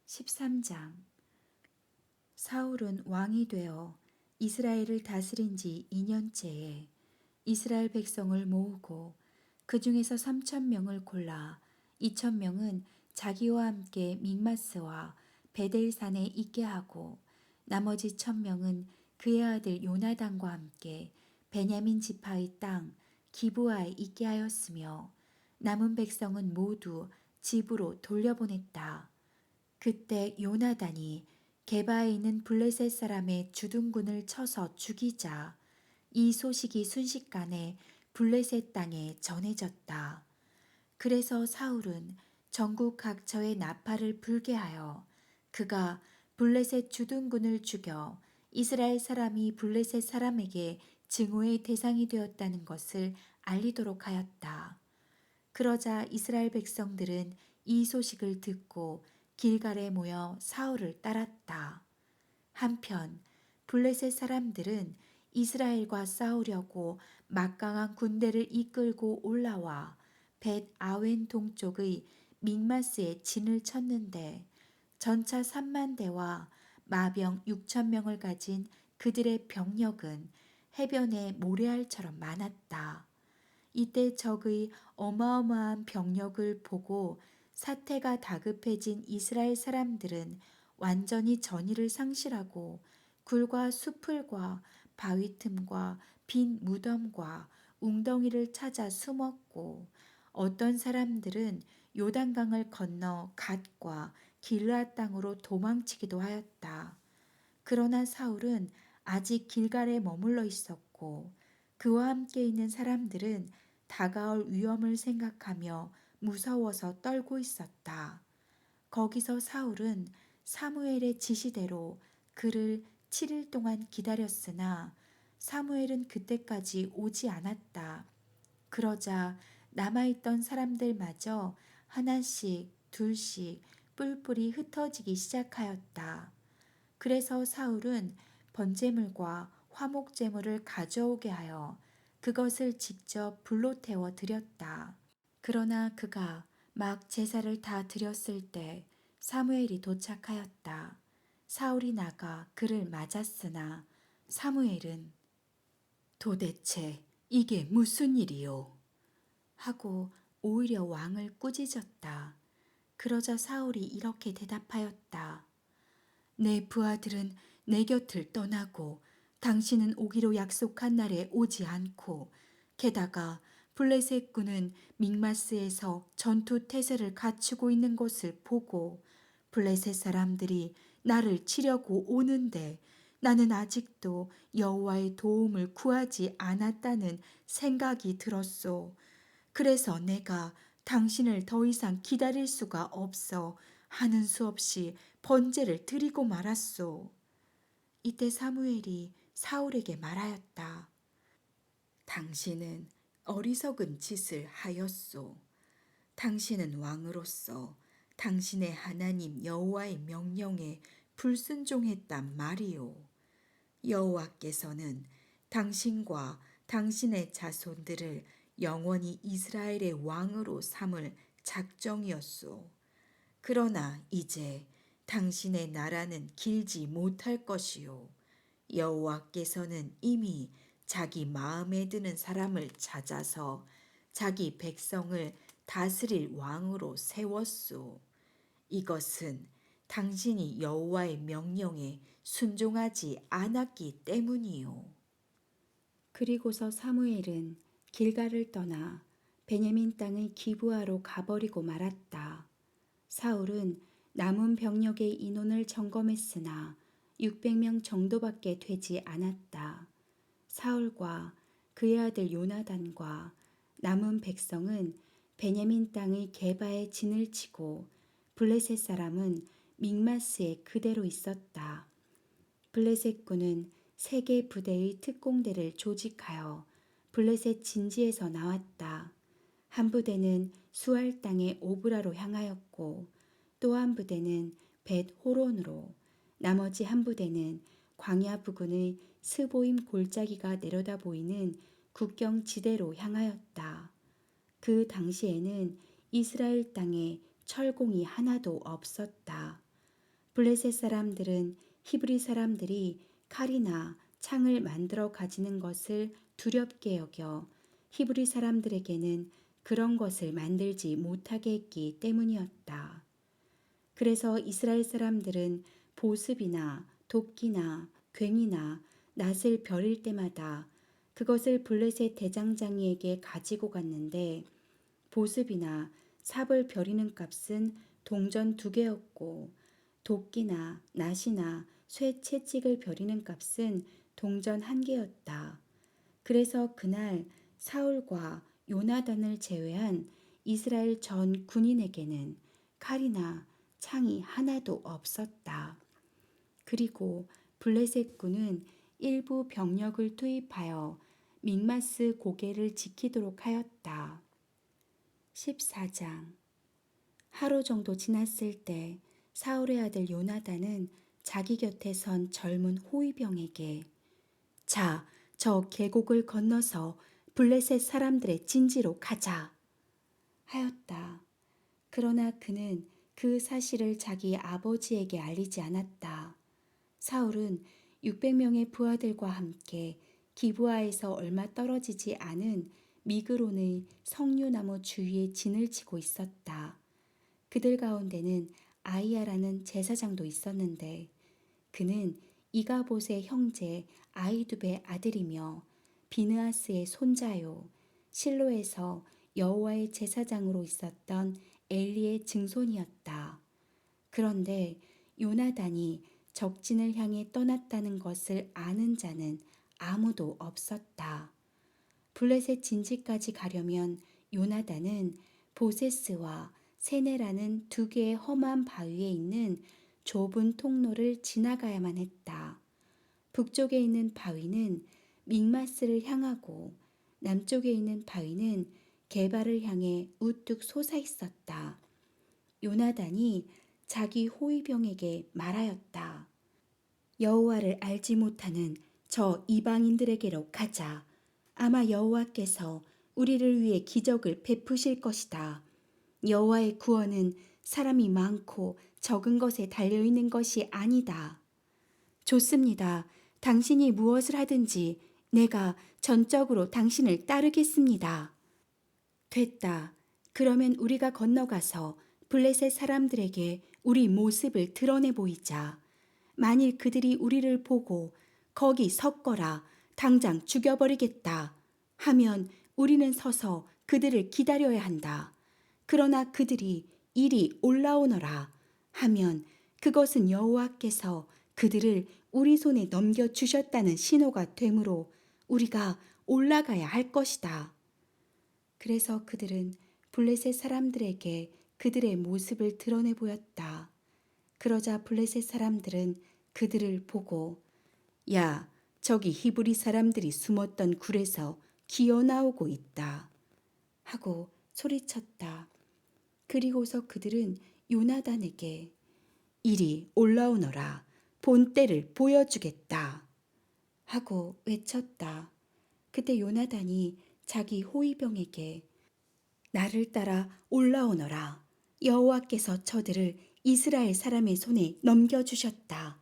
13장. 사울은 왕이 되어 이스라엘을 다스린 지 2년째에 이스라엘 백성을 모으고 그 중에서 3,000명을 골라 2,000명은 자기와 함께 믹마스와 베델산에 있게 하고 나머지 1,000명은 그의 아들 요나단과 함께 베냐민 지파의 땅 기브아에 있게 하였으며 남은 백성은 모두 집으로 돌려보냈다. 그때 요나단이 게바에 있는 블레셋 사람의 주둔군을 쳐서 죽이자 이 소식이 순식간에 블레셋 땅에 전해졌다. 그래서 사울은 전국 각처에 나팔을 불게 하여 그가 블레셋 주둔군을 죽여 이스라엘 사람이 블레셋 사람에게 증오의 대상이 되었다는 것을 알리도록 하였다. 그러자 이스라엘 백성들은 이 소식을 듣고 길갈에 모여 사울을 따랐다. 한편 블레셋 사람들은 이스라엘과 싸우려고 막강한 군대를 이끌고 올라와 벳 아웬 동쪽의 믹마스에 진을 쳤는데 전차 3만 대와 마병 6천 명을 가진 그들의 병력은 해변의 모래알처럼 많았다. 이때 적의 어마어마한 병력을 보고 사태가 다급해진 이스라엘 사람들은 완전히 전의를 상실하고 굴과 수풀과 바위 틈과 빈 무덤과 웅덩이를 찾아 숨었고 어떤 사람들은 요단강을 건너 갓과 길르앗 땅으로 도망치기도 하였다. 그러나 사울은 아직 길갈에 머물러 있었고 그와 함께 있는 사람들은 다가올 위험을 생각하며 무서워서 떨고 있었다. 거기서 사울은 사무엘의 지시대로 그를 7일 동안 기다렸으나 사무엘은 그때까지 오지 않았다. 그러자 남아있던 사람들마저 하나씩 둘씩 뿔뿔이 흩어지기 시작하였다. 그래서 사울은 번제물과 화목제물을 가져오게 하여 그것을 직접 불로 태워 드렸다. 그러나 그가 막 제사를 다 드렸을 때 사무엘이 도착하였다. 사울이 나가 그를 맞았으나 사무엘은 도대체 이게 무슨 일이요? 하고 오히려 왕을 꾸짖었다. 그러자 사울이 이렇게 대답하였다. 내 부하들은 내 곁을 떠나고 당신은 오기로 약속한 날에 오지 않고 게다가 블레셋 군은 믹마스에서 전투 태세를 갖추고 있는 것을 보고 블레셋 사람들이 나를 치려고 오는데 나는 아직도 여호와의 도움을 구하지 않았다는 생각이 들었소. 그래서 내가 당신을 더 이상 기다릴 수가 없어 하는 수 없이 번제를 드리고 말았소. 이때 사무엘이 사울에게 말하였다. 당신은 어리석은 짓을 하였소. 당신은 왕으로서 당신의 하나님 여호와의 명령에 불순종했단 말이오. 여호와께서는 당신과 당신의 자손들을 영원히 이스라엘의 왕으로 삼을 작정이었소. 그러나 이제 당신의 나라는 길지 못할 것이요. 여호와께서는 이미 자기 마음에 드는 사람을 찾아서 자기 백성을 다스릴 왕으로 세웠소. 이것은 당신이 여호와의 명령에 순종하지 않았기 때문이요. 그리고서 사무엘은 길갈을 떠나 베냐민 땅의 기브아로 가버리고 말았다. 사울은 남은 병력의 인원을 점검했으나 600명 정도밖에 되지 않았다. 사울과 그의 아들 요나단과 남은 백성은 베냐민 땅의 게바에 진을 치고 블레셋 사람은 믹마스에 그대로 있었다. 블레셋 군은 3개 부대의 특공대를 조직하여 블레셋 진지에서 나왔다. 한 부대는 수알 땅의 오브라로 향하였고 또 한 부대는 벳 호론으로 나머지 한 부대는 광야 부근의 스보임 골짜기가 내려다 보이는 국경 지대로 향하였다. 그 당시에는 이스라엘 땅에 철공이 하나도 없었다. 블레셋 사람들은 히브리 사람들이 칼이나 창을 만들어 가지는 것을 두렵게 여겨 히브리 사람들에게는 그런 것을 만들지 못하게 했기 때문이었다. 그래서 이스라엘 사람들은 보습이나 도끼나 괭이나 낫을 벼릴 때마다 그것을 블레셋 대장장이에게 가지고 갔는데 보습이나 삽을 벼리는 값은 동전 2개였고 도끼나 낫이나 쇠 채찍을 벼리는 값은 동전 1개였다. 그래서 그날 사울과 요나단을 제외한 이스라엘 전 군인에게는 칼이나 창이 하나도 없었다. 그리고 블레셋 군은 일부 병력을 투입하여 믹마스 고개를 지키도록 하였다. 14장. 하루 정도 지났을 때 사울의 아들 요나단은 자기 곁에 선 젊은 호위병에게 자, 저 계곡을 건너서 블레셋 사람들의 진지로 가자 하였다. 그러나 그는 그 사실을 자기 아버지에게 알리지 않았다. 사울은 600명의 부하들과 함께 기브아에서 얼마 떨어지지 않은 미그론의 석류나무 주위에 진을 치고 있었다. 그들 가운데는 아이야라는 제사장도 있었는데 그는 이가봇의 형제 아이두베의 아들이며 비느하스의 손자요 실로에서 여호와의 제사장으로 있었던 엘리의 증손이었다. 그런데 요나단이 적진을 향해 떠났다는 것을 아는 자는 아무도 없었다. 블레셋 진지까지 가려면 요나단은 보세스와 세네라는 2개의 험한 바위에 있는 좁은 통로를 지나가야만 했다. 북쪽에 있는 바위는 믹마스를 향하고 남쪽에 있는 바위는 게바를 향해 우뚝 솟아 있었다. 요나단이 자기 호위병에게 말하였다. 여호와를 알지 못하는 저 이방인들에게로 가자. 아마 여호와께서 우리를 위해 기적을 베푸실 것이다. 여호와의 구원은 사람이 많고 적은 것에 달려있는 것이 아니다. 좋습니다. 당신이 무엇을 하든지 내가 전적으로 당신을 따르겠습니다. 됐다. 그러면 우리가 건너가서 블레셋 사람들에게 우리 모습을 드러내 보이자. 만일 그들이 우리를 보고 거기 섰거라 당장 죽여버리겠다 하면 우리는 서서 그들을 기다려야 한다. 그러나 그들이 이리 올라오너라 하면 그것은 여호와께서 그들을 우리 손에 넘겨주셨다는 신호가 되므로 우리가 올라가야 할 것이다. 그래서 그들은 블레셋 사람들에게 그들의 모습을 드러내 보였다. 그러자 블레셋 사람들은 그들을 보고 야, 저기 히브리 사람들이 숨었던 굴에서 기어 나오고 있다 하고 소리쳤다. 그리고서 그들은 요나단에게 이리 올라오너라 본때를 보여주겠다 하고 외쳤다. 그때 요나단이 자기 호위병에게 나를 따라 올라오너라 여호와께서 저들을 이스라엘 사람의 손에 넘겨주셨다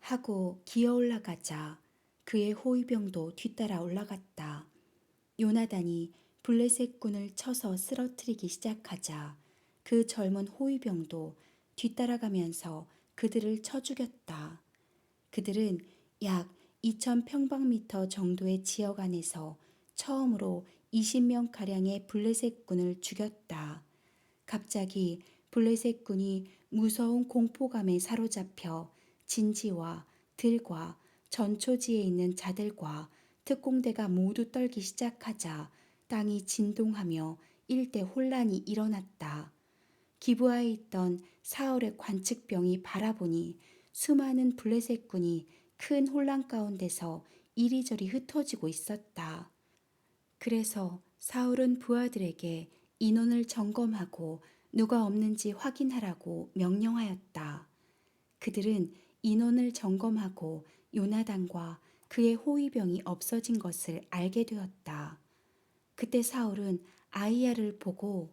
하고 기어 올라가자 그의 호위병도 뒤따라 올라갔다. 요나단이 블레셋 군을 쳐서 쓰러뜨리기 시작하자 그 젊은 호위병도 뒤따라가면서 그들을 쳐 죽였다. 그들은 약 2,000평방미터 정도의 지역 안에서 처음으로 20명가량의 블레셋 군을 죽였다. 갑자기 블레셋 군이 무서운 공포감에 사로잡혀 진지와 들과 전초지에 있는 자들과 특공대가 모두 떨기 시작하자 땅이 진동하며 일대 혼란이 일어났다. 기브아에 있던 사울의 관측병이 바라보니 수많은 블레셋 군이 큰 혼란 가운데서 이리저리 흩어지고 있었다. 그래서 사울은 부하들에게 인원을 점검하고 누가 없는지 확인하라고 명령하였다. 그들은 인원을 점검하고 요나단과 그의 호위병이 없어진 것을 알게 되었다. 그때 사울은 아이야를 보고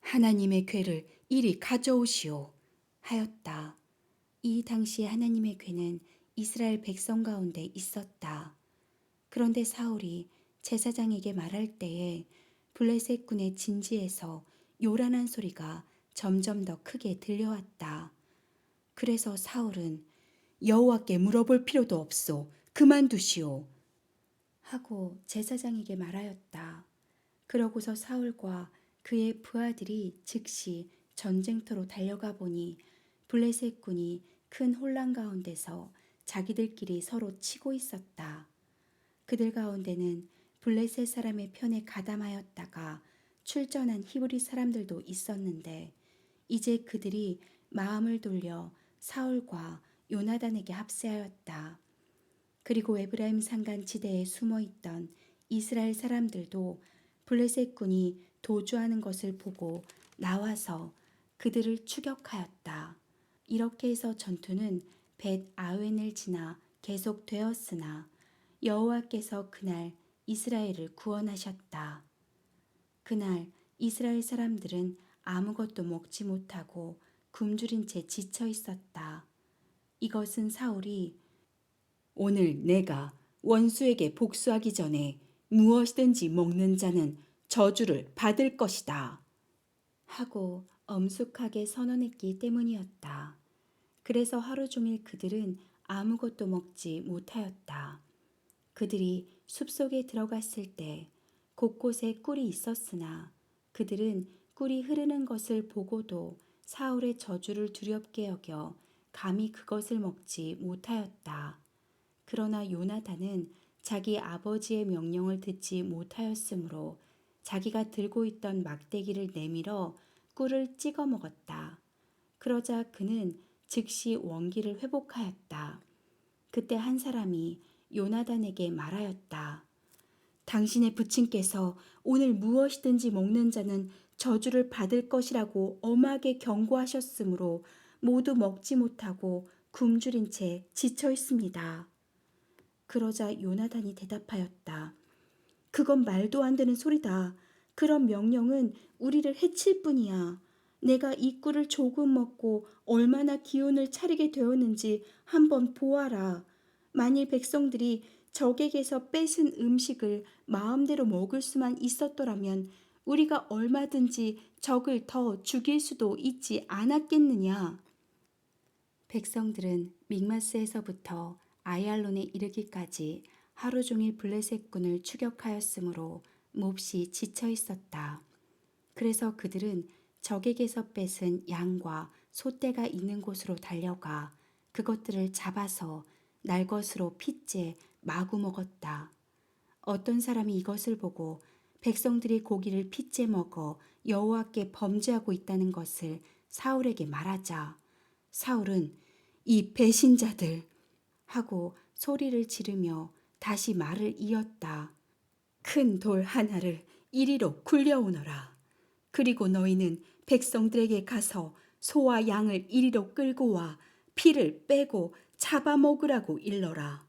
하나님의 궤를 이리 가져오시오 하였다. 이 당시 하나님의 괴는 이스라엘 백성 가운데 있었다. 그런데 사울이 제사장에게 말할 때에 블레셋 군의 진지에서 요란한 소리가 점점 더 크게 들려왔다. 그래서 사울은 여호와께 물어볼 필요도 없소. 그만두시오. 하고 제사장에게 말하였다. 그러고서 사울과 그의 부하들이 즉시 전쟁터로 달려가 보니 블레셋 군이 큰 혼란 가운데서 자기들끼리 서로 치고 있었다. 그들 가운데는 블레셋 사람의 편에 가담하였다가 출전한 히브리 사람들도 있었는데 이제 그들이 마음을 돌려 사울과 요나단에게 합세하였다. 그리고 에브라임 산간 지대에 숨어 있던 이스라엘 사람들도 블레셋 군이 도주하는 것을 보고 나와서 그들을 추격하였다. 이렇게 해서 전투는 벳 아웬을 지나 계속되었으나 여호와께서 그날 이스라엘을 구원하셨다. 그날 이스라엘 사람들은 아무것도 먹지 못하고 굶주린 채 지쳐 있었다. 이것은 사울이 오늘 내가 원수에게 복수하기 전에 무엇이든지 먹는 자는 저주를 받을 것이다 하고 엄숙하게 선언했기 때문이었다. 그래서 하루 종일 그들은 아무것도 먹지 못하였다. 그들이 숲속에 들어갔을 때 곳곳에 꿀이 있었으나 그들은 꿀이 흐르는 것을 보고도 사울의 저주를 두렵게 여겨 감히 그것을 먹지 못하였다. 그러나 요나단은 자기 아버지의 명령을 듣지 못하였으므로 자기가 들고 있던 막대기를 내밀어 꿀을 찍어 먹었다. 그러자 그는 즉시 원기를 회복하였다. 그때 한 사람이 요나단에게 말하였다. 당신의 부친께서 오늘 무엇이든지 먹는 자는 저주를 받을 것이라고 엄하게 경고하셨으므로 모두 먹지 못하고 굶주린 채 지쳐 있습니다. 그러자 요나단이 대답하였다. 그건 말도 안 되는 소리다. 그런 명령은 우리를 해칠 뿐이야. 내가 이 꿀을 조금 먹고 얼마나 기운을 차리게 되었는지 한번 보아라. 만일 백성들이 적에게서 뺏은 음식을 마음대로 먹을 수만 있었더라면 우리가 얼마든지 적을 더 죽일 수도 있지 않았겠느냐. 백성들은 믹마스에서부터 아얄론에 이르기까지 하루 종일 블레셋 군을 추격하였으므로 몹시 지쳐 있었다. 그래서 그들은 적에게서 뺏은 양과 소떼가 있는 곳으로 달려가 그것들을 잡아서 날 것으로 핏째 마구 먹었다. 어떤 사람이 이것을 보고 백성들이 고기를 핏째 먹어 여호와께 범죄하고 있다는 것을 사울에게 말하자 사울은 이 배신자들 하고 소리를 지르며 다시 말을 이었다. 큰 돌 하나를 이리로 굴려오너라. 그리고 너희는 백성들에게 가서 소와 양을 이리로 끌고 와 피를 빼고 잡아먹으라고 일러라.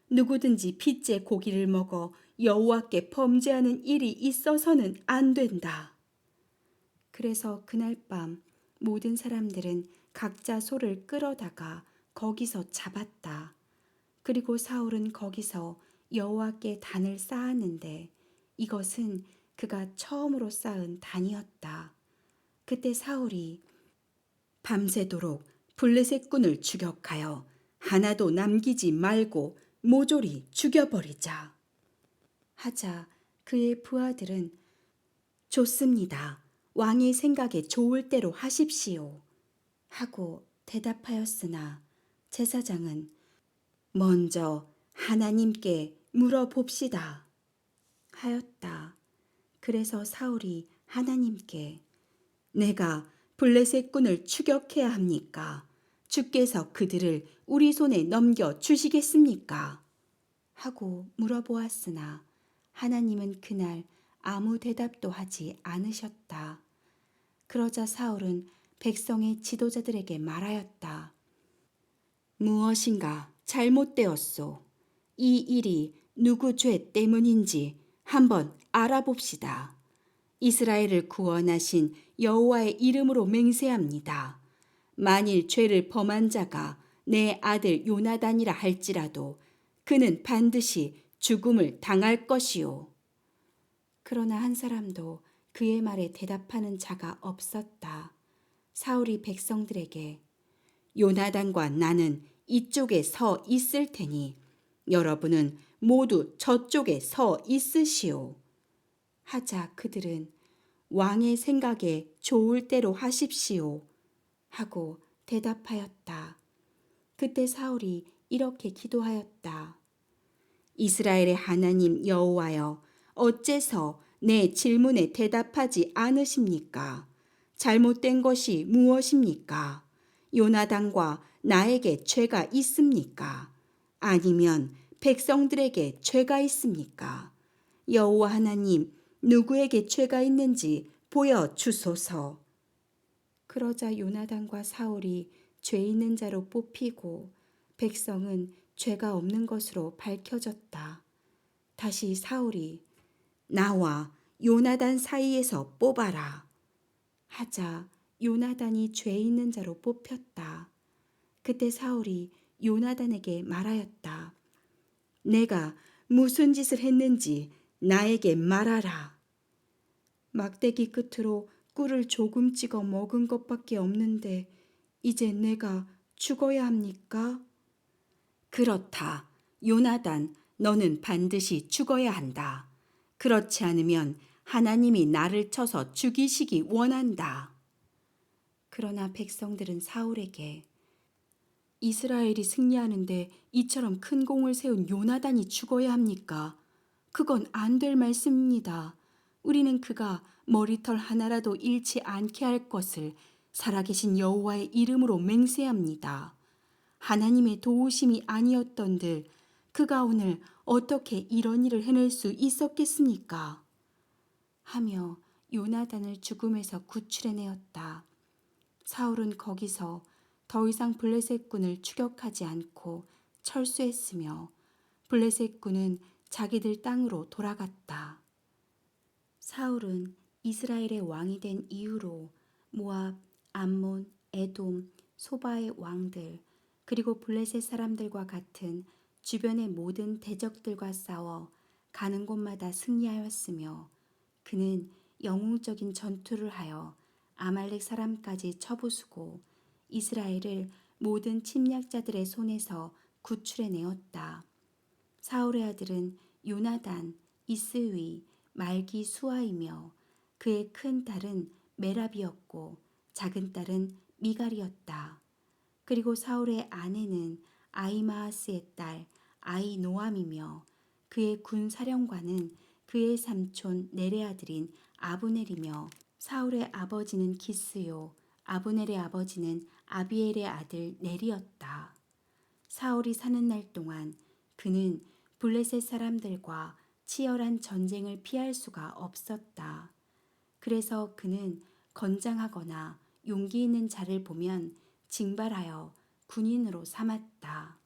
누구든지 핏째 고기를 먹어 여호와께 범죄하는 일이 있어서는 안 된다. 그래서 그날 밤 모든 사람들은 각자 소를 끌어다가 거기서 잡았다. 그리고 사울은 거기서 여호와께 단을 쌓았는데 이것은 그가 처음으로 쌓은 단이었다. 그때 사울이 밤새도록 블레셋 군을 추격하여 하나도 남기지 말고 모조리 죽여버리자 하자 그의 부하들은 좋습니다. 왕의 생각에 좋을 대로 하십시오 하고 대답하였으나 제사장은 먼저 하나님께 물어봅시다 하였다. 그래서 사울이 하나님께 내가 블레셋 군을 추격해야 합니까? 주께서 그들을 우리 손에 넘겨 주시겠습니까? 하고 물어보았으나 하나님은 그날 아무 대답도 하지 않으셨다. 그러자 사울은 백성의 지도자들에게 말하였다. 무엇인가 잘못되었소. 이 일이 누구 죄 때문인지 한번 알아봅시다. 이스라엘을 구원하신 여호와의 이름으로 맹세합니다. 만일 죄를 범한 자가 내 아들 요나단이라 할지라도 그는 반드시 죽음을 당할 것이요. 그러나 한 사람도 그의 말에 대답하는 자가 없었다. 사울이 백성들에게 요나단과 나는 이쪽에 서 있을 테니 여러분은 모두 저쪽에 서 있으시오. 하자 그들은 왕의 생각에 좋을 대로 하십시오. 하고 대답하였다. 그때 사울이 이렇게 기도하였다. 이스라엘의 하나님 여호와여, 어째서 내 질문에 대답하지 않으십니까? 잘못된 것이 무엇입니까? 요나단과 나에게 죄가 있습니까? 아니면 백성들에게 죄가 있습니까? 여호와 하나님, 누구에게 죄가 있는지 보여 주소서. 그러자 요나단과 사울이 죄 있는 자로 뽑히고 백성은 죄가 없는 것으로 밝혀졌다. 다시 사울이 나와 요나단 사이에서 뽑아라 하자 요나단이 죄 있는 자로 뽑혔다. 그때 사울이 요나단에게 말하였다. 내가 무슨 짓을 했는지 나에게 말하라. 막대기 끝으로 꿀을 조금 찍어 먹은 것밖에 없는데 이제 내가 죽어야 합니까? 그렇다. 요나단, 너는 반드시 죽어야 한다. 그렇지 않으면 하나님이 나를 쳐서 죽이시기 원한다. 그러나 백성들은 사울에게 이스라엘이 승리하는데 이처럼 큰 공을 세운 요나단이 죽어야 합니까? 그건 안 될 말씀입니다. 우리는 그가 머리털 하나라도 잃지 않게 할 것을 살아계신 여호와의 이름으로 맹세합니다. 하나님의 도우심이 아니었던들 그가 오늘 어떻게 이런 일을 해낼 수 있었겠습니까? 하며 요나단을 죽음에서 구출해내었다. 사울은 거기서 더 이상 블레셋 군을 추격하지 않고 철수했으며 블레셋 군은 자기들 땅으로 돌아갔다. 사울은 이스라엘의 왕이 된 이후로 모압, 암몬, 에돔, 소바의 왕들 그리고 블레셋 사람들과 같은 주변의 모든 대적들과 싸워 가는 곳마다 승리하였으며 그는 영웅적인 전투를 하여 아말렉 사람까지 쳐부수고 이스라엘을 모든 침략자들의 손에서 구출해내었다. 사울의 아들은 요나단, 이스위, 말기 수아이며 그의 큰 딸은 메랍이었고 작은 딸은 미갈이었다. 그리고 사울의 아내는 아히마아스의 딸 아히노암이며 그의 군 사령관은 그의 삼촌 넬의 아들인 아브넬이며 사울의 아버지는 기스요 아브넬의 아버지는 아비엘의 아들 넬이었다. 사울이 사는 날 동안 그는 블레셋 사람들과 치열한 전쟁을 피할 수가 없었다. 그래서 그는 건장하거나 용기 있는 자를 보면 징발하여 군인으로 삼았다.